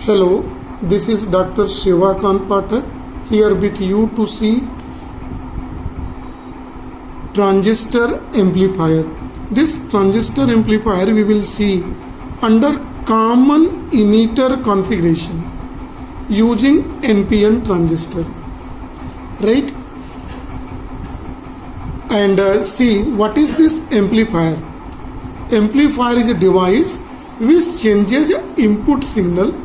Hello, this is Dr. Shivakant Pathak here with you to see transistor amplifier. This transistor amplifier we will see under common emitter configuration using NPN transistor, right? And see what is this amplifier. Amplifier is a device which changes input signal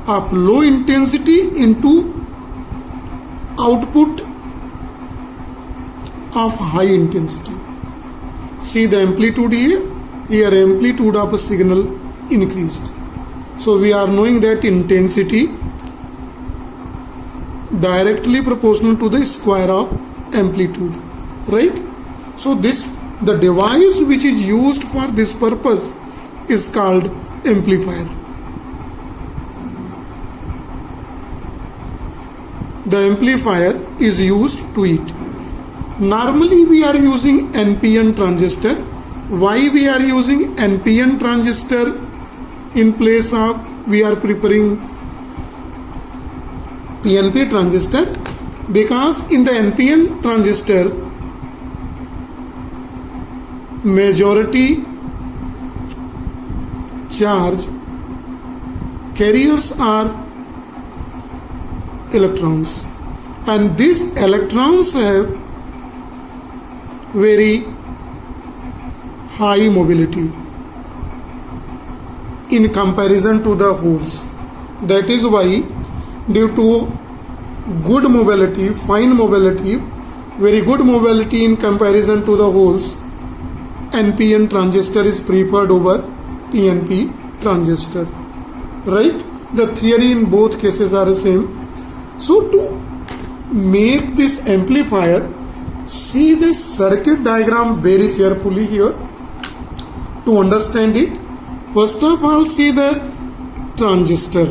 of low intensity into output of high intensity. See the amplitude here amplitude of a signal increased. So we are knowing that intensity directly proportional to the square of amplitude, right? So the device which is used for this purpose is called amplifier. The amplifier is used to it. Normally we are using NPN transistor. Why we are using NPN transistor in place of we are preparing PNP transistor? Because in the NPN transistor majority charge carriers are electrons, and these electrons have very high mobility in comparison to the holes. That is why due to good mobility, fine mobility, very good mobility in comparison to the holes, NPN transistor is preferred over PNP transistor, right? The theory in both cases are the same. So to make this amplifier, see this circuit diagram very carefully here to understand it. First of all, see the transistor,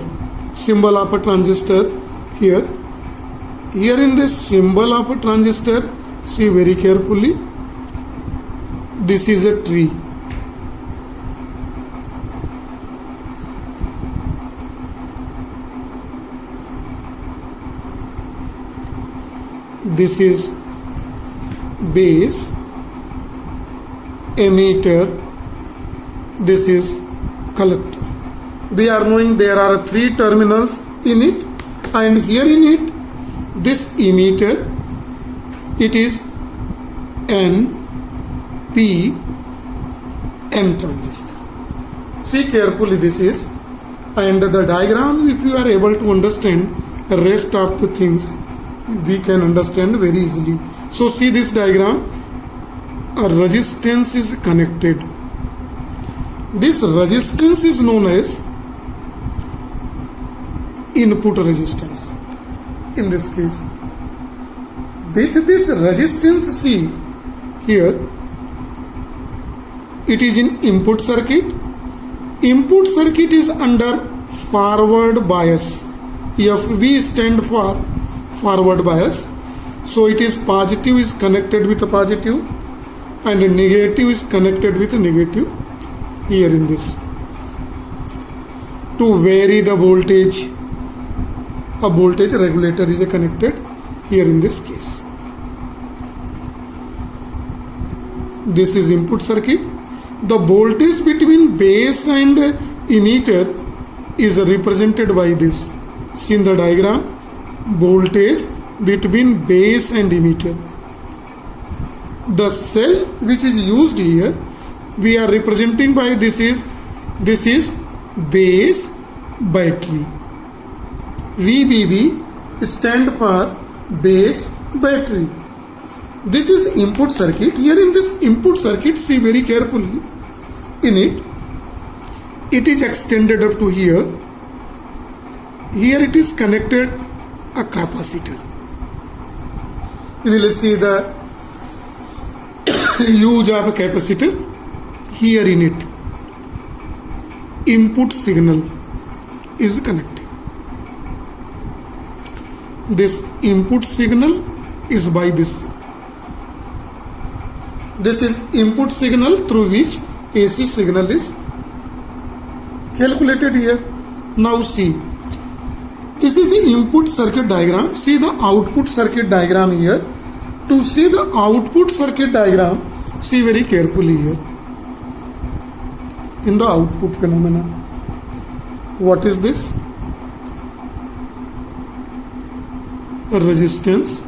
symbol of a transistor here. Here in this symbol of a transistor, see very carefully, this is a tree. This is base, emitter, this is collector. We are knowing there are 3 terminals in it, and here in it, this emitter, it is N, P, N transistor. See carefully this is, and the diagram, if you are able to understand the rest of the things, we can understand very easily. So see this diagram, a resistance is connected. This resistance is known as input resistance in this case. With this resistance, see here, it is in input circuit. Input circuit is under forward bias. FB stand for forward bias. So it is positive is connected with a positive and negative is connected with a negative here in this. To vary the voltage, a voltage regulator is connected here in this case. This is input circuit. The voltage between base and emitter is represented by this. See in the diagram, voltage between base and emitter. The cell which is used here, we are representing by this is base battery. VBB stand for base battery. This is input circuit. Here in this input circuit, see very carefully in it, it is extended up to here. Here it is connected a capacitor. You will see the use of a capacitor here in it. Input signal is connected. This input signal is by this. This is input signal through which AC signal is calculated here. Now see, this is the input circuit diagram. See the output circuit diagram here. To see the output circuit diagram, see very carefully here. In the output phenomena, what is this? A resistance.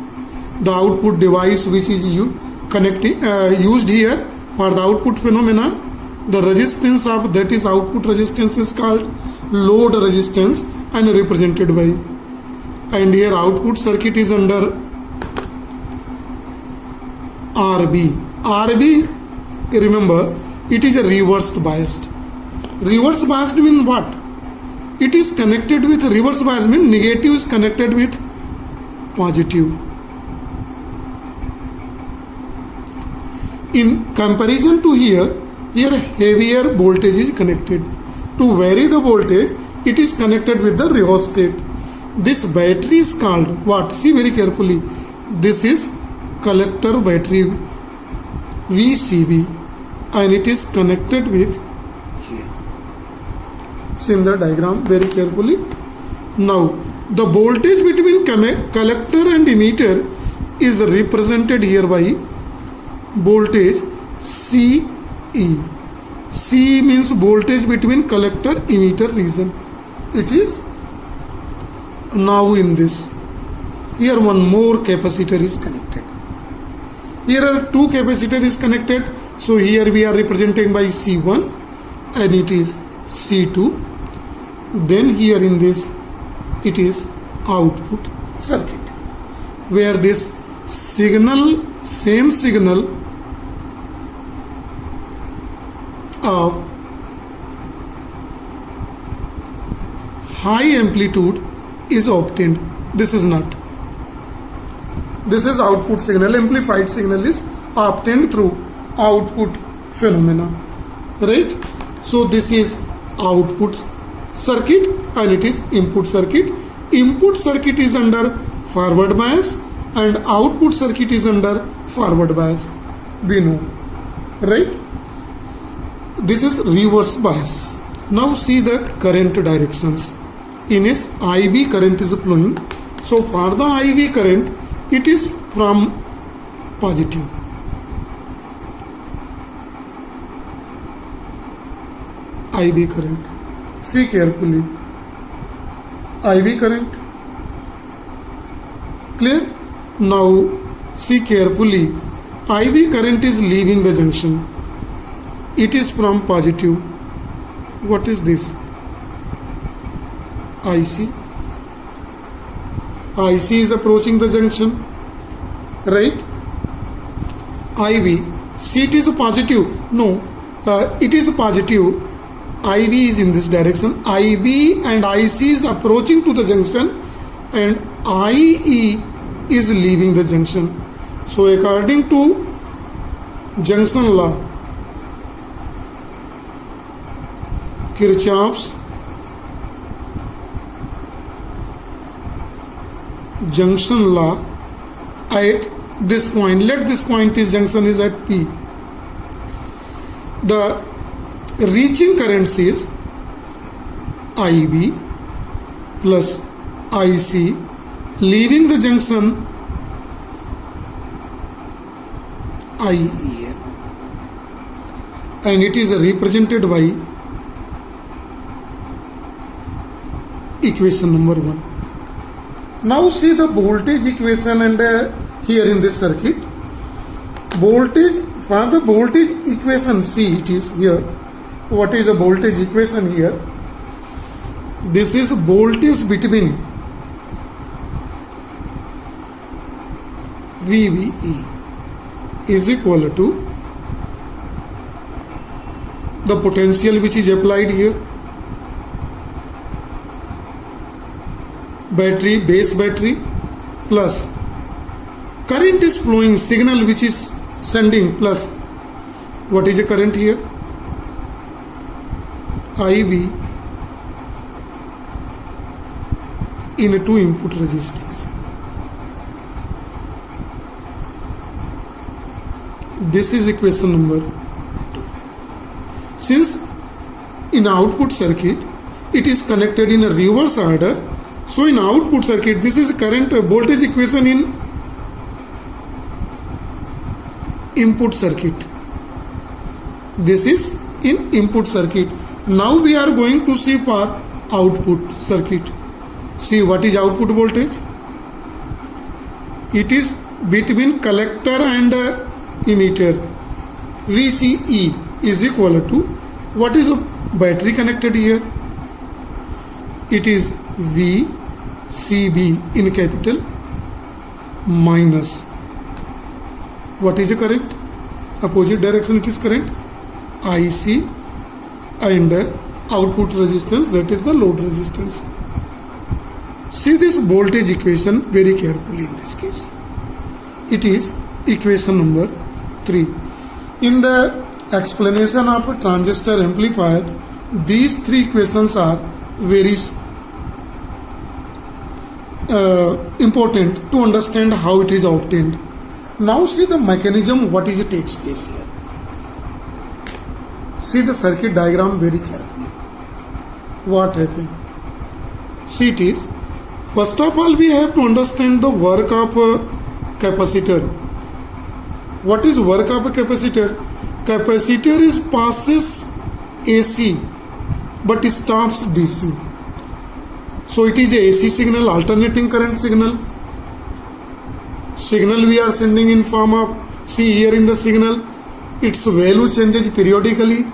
The output device which is used here for the output phenomena, the resistance of that is output resistance is called load resistance and represented by, and here output circuit is under RB. RB, remember, it is a reversed biased. Reverse biased mean what? It is connected with reverse bias mean negative is connected with positive. In comparison to here heavier voltage is connected. To vary the voltage, it is connected with the rheostat. This battery is called what? See very carefully. This is collector battery VCB, and it is connected with here. See in the diagram very carefully. Now the voltage between collector and emitter is represented here by voltage CE. C means voltage between collector emitter region. It is now in this. Here one more capacitor is connected. Here are two capacitors connected. So here we are representing by C1 and it is C2. Then here in this it is output circuit, where this signal, same signal of high amplitude is obtained. This is not. This is output signal. Amplified signal is obtained through output phenomena, right? So this is output circuit and it is input circuit. Input circuit is under forward bias and output circuit is under forward bias. We know, right? This is reverse bias. Now see the current directions. In this IB current is flowing. So for the IB current, it is from positive. IB current. See carefully. IB current. Clear? Now see carefully. IB current is leaving the junction. It is from positive. What is this? IC. IC is approaching the junction, right? IB. See, it is a positive. No, it is a positive. IB is in this direction. IB and IC is approaching to the junction and IE is leaving the junction. So according to junction law, Kirchhoff's junction law, at this point, let this point is junction is at P. The reaching current is IB plus IC, leaving the junction IE, and it is represented by equation number 1. Now see the voltage equation, and here in this circuit, voltage, for the voltage equation, see it is here. What is the voltage equation here? This is voltage between VBE is equal to the potential which is applied here, battery, base battery, plus current is flowing, signal which is sending, plus what is the current here? IB in a two input resistance. This is equation number 2. Since in output circuit it is connected in a reverse order. So in output circuit, this is current voltage equation in input circuit. This is in input circuit. Now we are going to see for output circuit. See what is output voltage? It is between collector and emitter. VCE is equal to, what is a battery connected here? It is VCB in capital minus, what is the current? Opposite direction it is current, IC, and output resistance, that is the load resistance. See this voltage equation very carefully in this case. It is equation number 3. In the explanation of a transistor amplifier, these 3 equations are very important to understand how it is obtained. Now see the mechanism, what is it takes place here. See the circuit diagram very carefully. What happened? See it is, first of all we have to understand the work of a capacitor. What is work of a capacitor? Capacitor is passes AC but stops DC. So it is a AC signal, alternating current signal. Signal we are sending in form of, see here in the signal, its value changes periodically.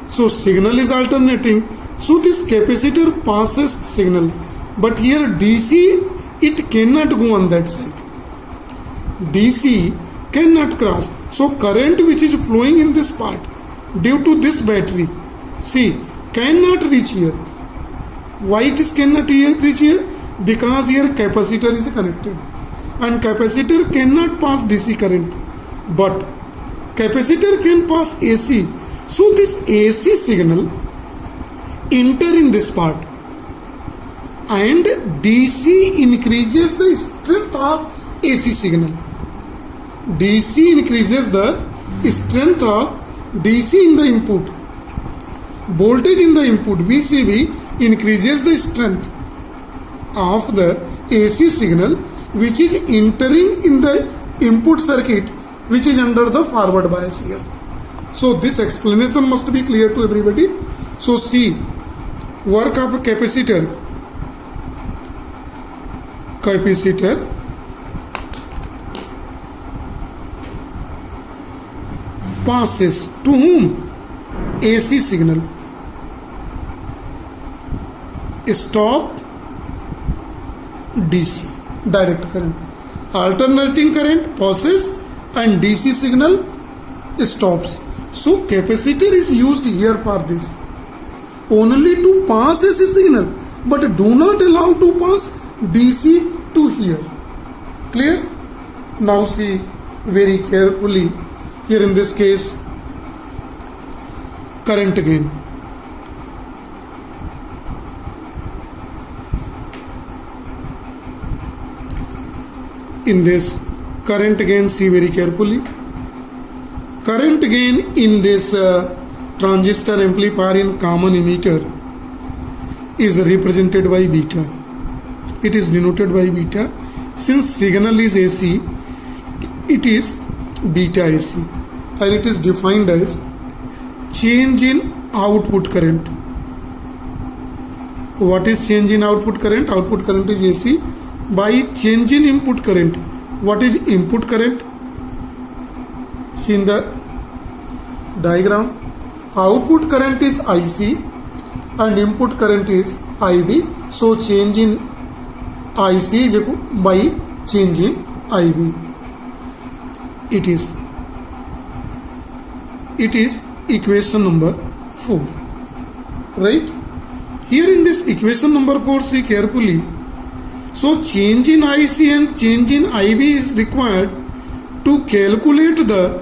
So signal is alternating. So this capacitor passes signal. But here DC, it cannot go on that side. DC cannot cross. So current which is flowing in this part due to this battery, see, cannot reach here. Why it is cannot reach here? Because here capacitor is connected. And capacitor cannot pass DC current. But capacitor can pass AC. So this AC signal enter in this part. And DC increases the strength of AC signal. DC increases the strength of DC in the input. Voltage in the input VCB increases the strength of the AC signal which is entering in the input circuit, which is under the forward bias here. So this explanation must be clear to everybody. So see, work of a capacitor. Capacitor passes to whom? AC signal. Stop DC, direct current. Alternating current passes and DC signal stops. So capacitor is used here for this, only to pass AC signal, but do not allow to pass DC to here. Clear? Now see very carefully here in this case, current gain. In this current gain, see very carefully. Current gain in this transistor amplifier in common emitter is represented by beta. It is denoted by beta. Since signal is AC, it is beta AC, and it is defined as change in output current. What is change in output current? Output current is AC by change in input current. What is input current? See in the diagram, output current is IC and input current is IB. So change in IC is equal by change in IB. It is equation number 4, right? Here in this equation number 4, see carefully. So change in IC and change in IB is required to calculate the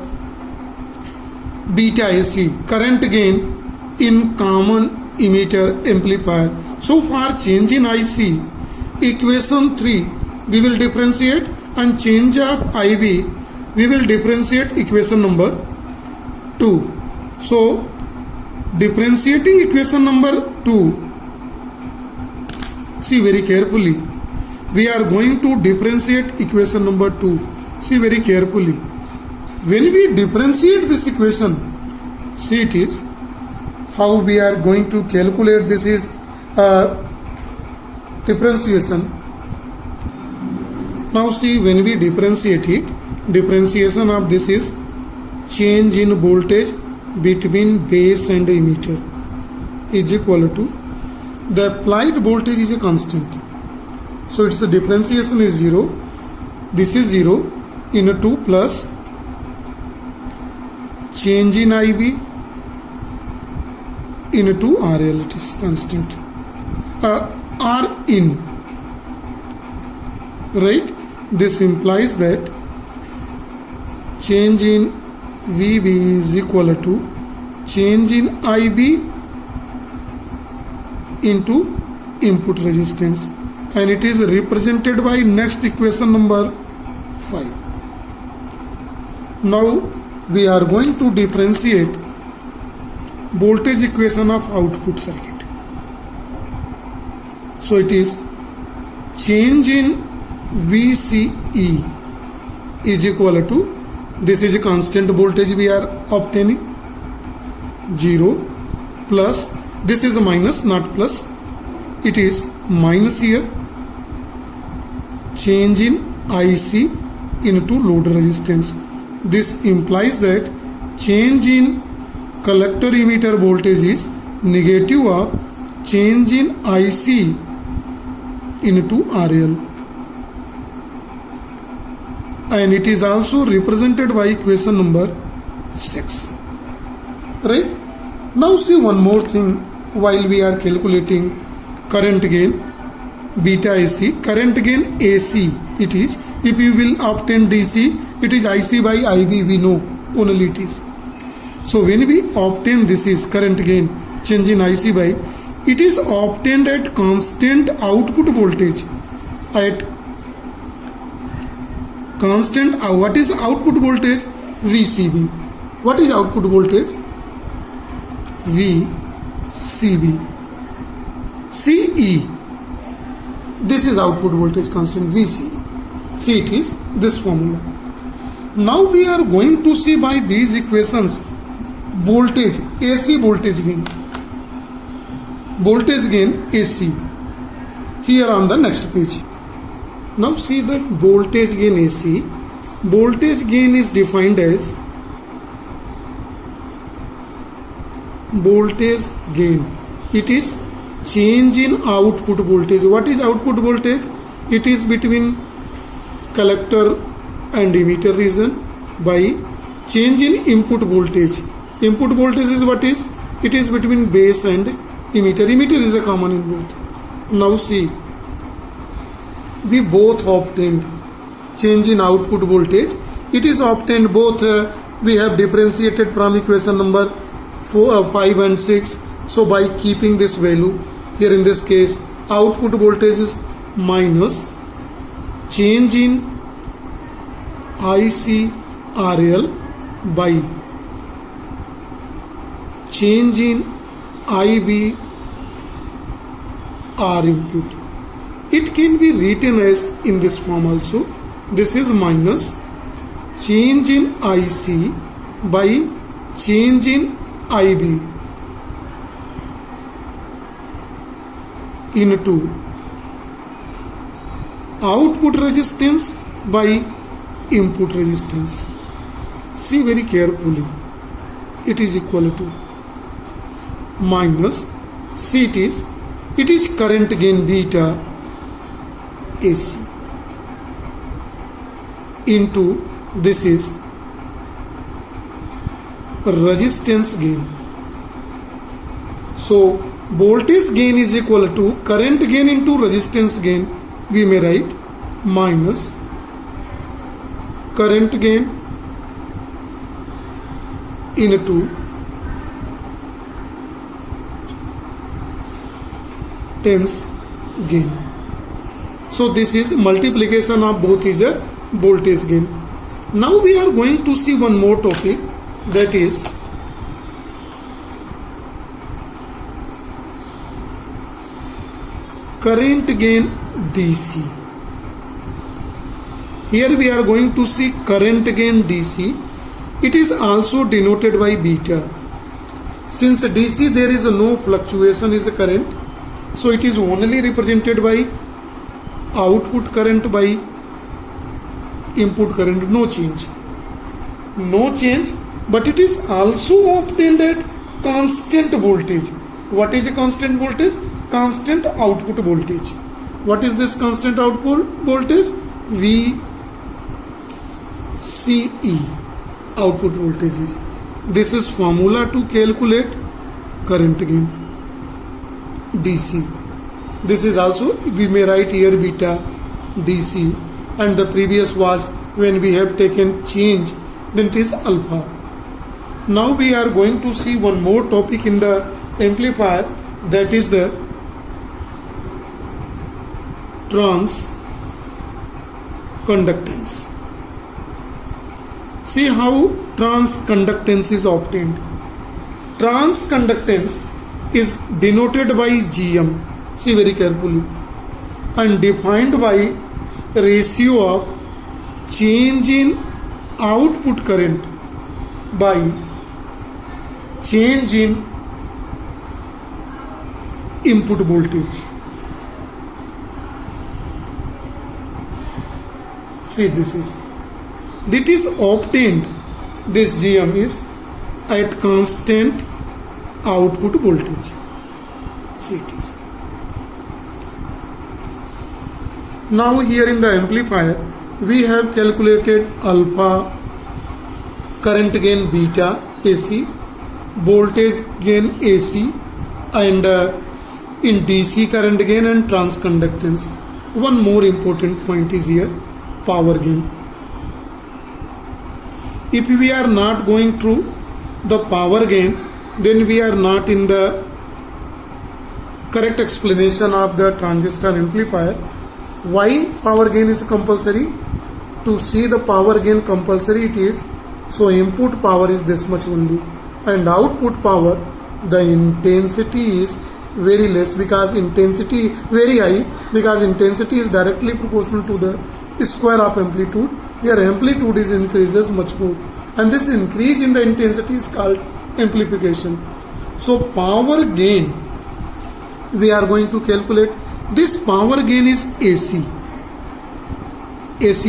beta AC, current gain in common emitter amplifier. So for change in IC, equation 3 we will differentiate, and change of IB we will differentiate equation number 2. So differentiating equation number 2. See very carefully. We are going to differentiate equation number 2. See very carefully. When we differentiate this equation, see it is how we are going to calculate this is differentiation. Now see, when we differentiate it, differentiation of this is change in voltage between base and emitter is equal to the applied voltage is a constant. So its differentiation is 0. This is 0 in 2 plus change in IB into RL, it is constant. R in, right? This implies that change in VB is equal to change in IB into input resistance, and it is represented by next equation number 5. Now we are going to differentiate voltage equation of output circuit. So it is change in VCE is equal to, this is a constant voltage we are obtaining, 0 plus, this is a minus not plus, it is minus here, change in IC into load resistance. This implies that change in collector emitter voltage is negative of change in IC into RL, and it is also represented by equation number 6, right? Now see one more thing while we are calculating current gain beta AC, current gain AC it is, if you will obtain DC it is IC by IB, we know only it is. So when we obtain this is current gain change in IC by, it is obtained at constant output voltage, at constant, what is output voltage? VCB. What is output voltage? VCB. CE. This is output voltage constant VC. See, it is this formula. Now we are going to see by these equations voltage, AC voltage gain. Voltage gain AC. Here on the next page. Now see that voltage gain AC. Voltage gain is defined as voltage gain. It is change in output voltage. What is output voltage? It is between collector and emitter region by change in input voltage. Input voltage is what is? It is between base and emitter. Emitter is a common in both. Now see, we both obtained change in output voltage. It is obtained both, we have differentiated from equation number 4, 5 and 6. So by keeping this value, here in this case output voltage is minus change in ICRL by change in IB R input. It can be written as in this form also. This is minus change in IC by change in IB into output resistance by input resistance. See very carefully. It is equal to minus, see it is current gain beta AC into, this is resistance gain. So voltage gain is equal to current gain into resistance gain. We may write minus current gain into tense gain. So this is multiplication of both is a voltage gain. Now we are going to see one more topic, that is current gain DC. Here we are going to see current gain DC. It is also denoted by beta. Since DC there is no fluctuation is a current, so it is only represented by output current by input current, no change. No change, but it is also obtained at constant voltage. What is a constant voltage? Constant output voltage. What is this constant output voltage? VCE, output voltage is. This is formula to calculate current gain DC. This is also, we may write here beta DC, and the previous was when we have taken change, then it is alpha. Now we are going to see one more topic in the amplifier, that is the transconductance. See how transconductance is obtained. Transconductance is denoted by GM, see very carefully, and defined by ratio of change in output current by change in input voltage. See, this is obtained, this GM is at constant output voltage. See, it is. Now here in the amplifier we have calculated alpha, current gain beta AC, voltage gain AC, and in DC current gain and transconductance. One more important point is here, power gain. If we are not going through the power gain, then we are not in the correct explanation of the transistor amplifier. Why power gain is compulsory? To see the power gain compulsory it is, so input power is this much only, and output power, the intensity is very less, because intensity very high, because intensity is directly proportional to the square of amplitude. Here amplitude is increases much more, and this increase in the intensity is called amplification. So power gain we are going to calculate. This power gain is AC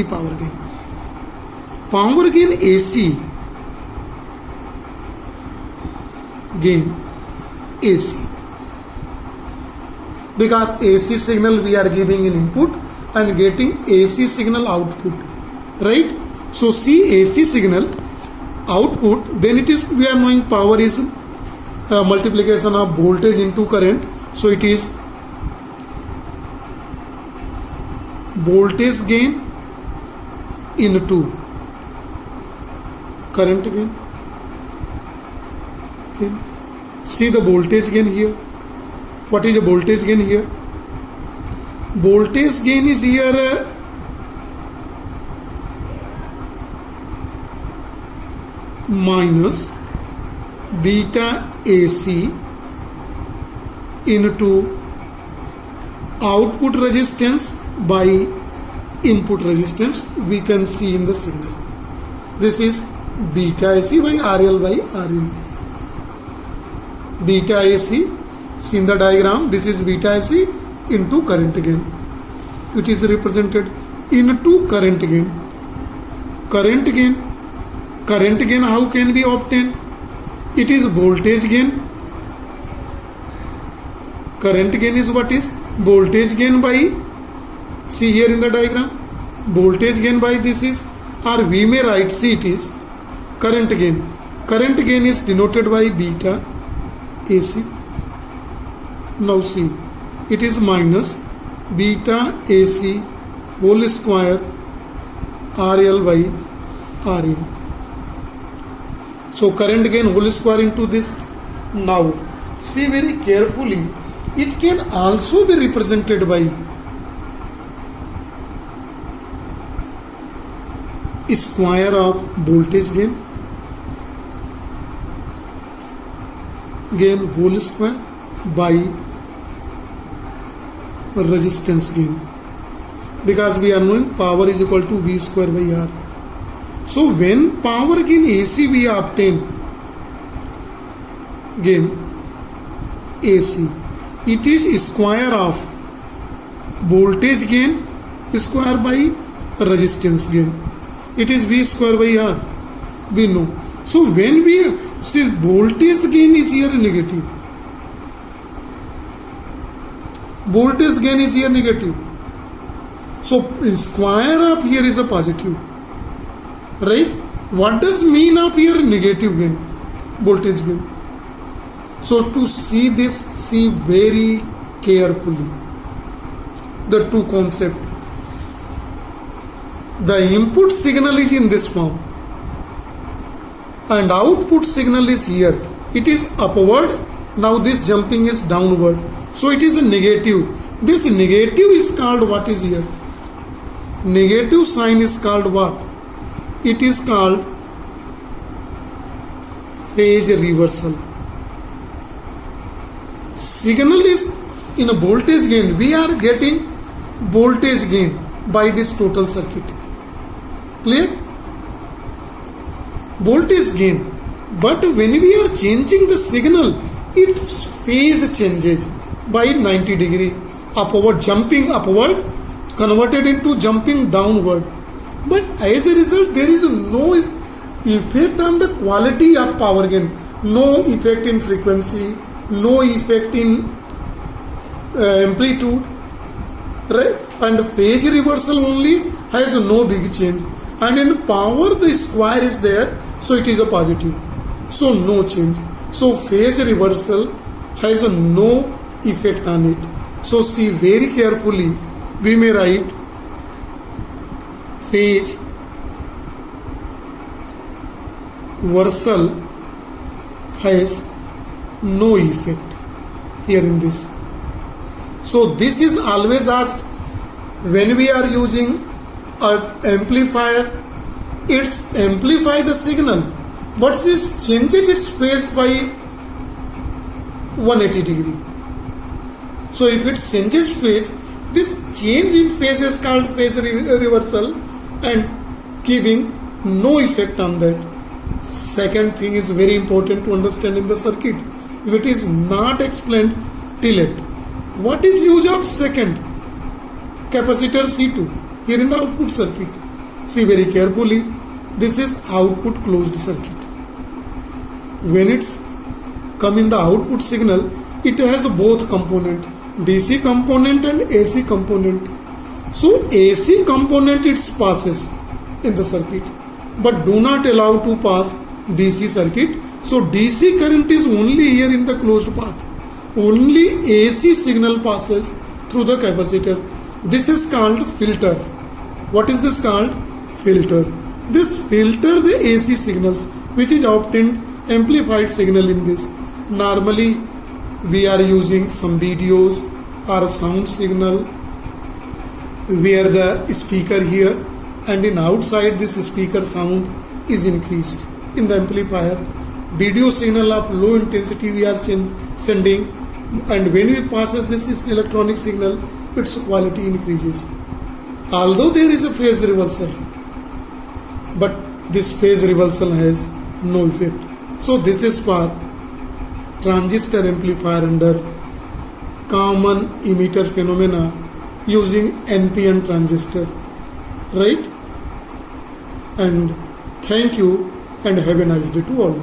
power gain. Power gain AC because AC signal we are giving in input and getting AC signal output, right? So see AC signal output, then it is, we are knowing power is multiplication of voltage into current, so it is voltage gain into current gain. Okay. See the voltage gain here. What is the voltage gain here? Voltage gain is here minus beta AC into output resistance by input resistance, we can see in the signal. This is beta AC by RL by RL. Beta AC, see in the diagram, this is beta AC into current gain. It is represented into current gain. Current gain how can be obtained? It is voltage gain. Current gain is what is? Voltage gain by, see here in the diagram, voltage gain by this is, or we may write, see it is current gain. Current gain is denoted by beta AC. Now see, it is minus beta AC whole square RL by RL. So current gain whole square into this. Now see very carefully, it can also be represented by square of voltage gain whole square by resistance gain, because we are knowing power is equal to V square by R. So when power gain AC we obtain gain AC, it is square of voltage gain square by resistance gain. It is V square by R, we know. So when we see voltage gain is here negative, voltage gain is here negative, so square of here is a positive, right? What does mean of here negative gain, voltage gain? So to see this, see very carefully the two concepts. The input signal is in this form and output signal is here. It is upward. Now this jumping is downward. So it is a negative. This negative is called, what is here? Negative sign is called what? It is called phase reversal. Signal is in a voltage gain. We are getting voltage gain by this total circuit. Clear? Voltage gain. But when we are changing the signal, its phase changes by 90 degree. Upward, jumping upward, converted into jumping downward. But as a result, there is no effect on the quality of power gain. No effect in frequency, no effect in amplitude, right? And phase reversal only has no big change. And in power, the square is there, so it is a positive. So no change. So phase reversal has no effect on it. So see very carefully. We may write phase reversal has no effect here in this. So this is always asked when we are using an amplifier. It's amplify the signal, but this changes its phase by 180 degree. So if it changes phase, this change in phase is called phase reversal and giving no effect on that. Second thing is very important to understand in the circuit. If it is not explained till it, what is use of second capacitor C2 here in the output circuit? See very carefully. This is output closed circuit. When it's come in the output signal, it has both component, DC component and AC component. So AC component it passes in the circuit, but do not allow to pass DC circuit. So DC current is only here in the closed path. Only AC signal passes through the capacitor. This is called filter. What is this called? Filter. This filter the AC signals, which is obtained amplified signal in this. Normally we are using some videos or sound signal where the speaker here and in outside this speaker sound is increased in the amplifier. Video signal of low intensity we are sending, and when we passes this electronic signal, its quality increases. Although there is a phase reversal, but this phase reversal has no effect. So this is for transistor amplifier under common emitter phenomena using NPN transistor, right? And thank you and have a nice day to all.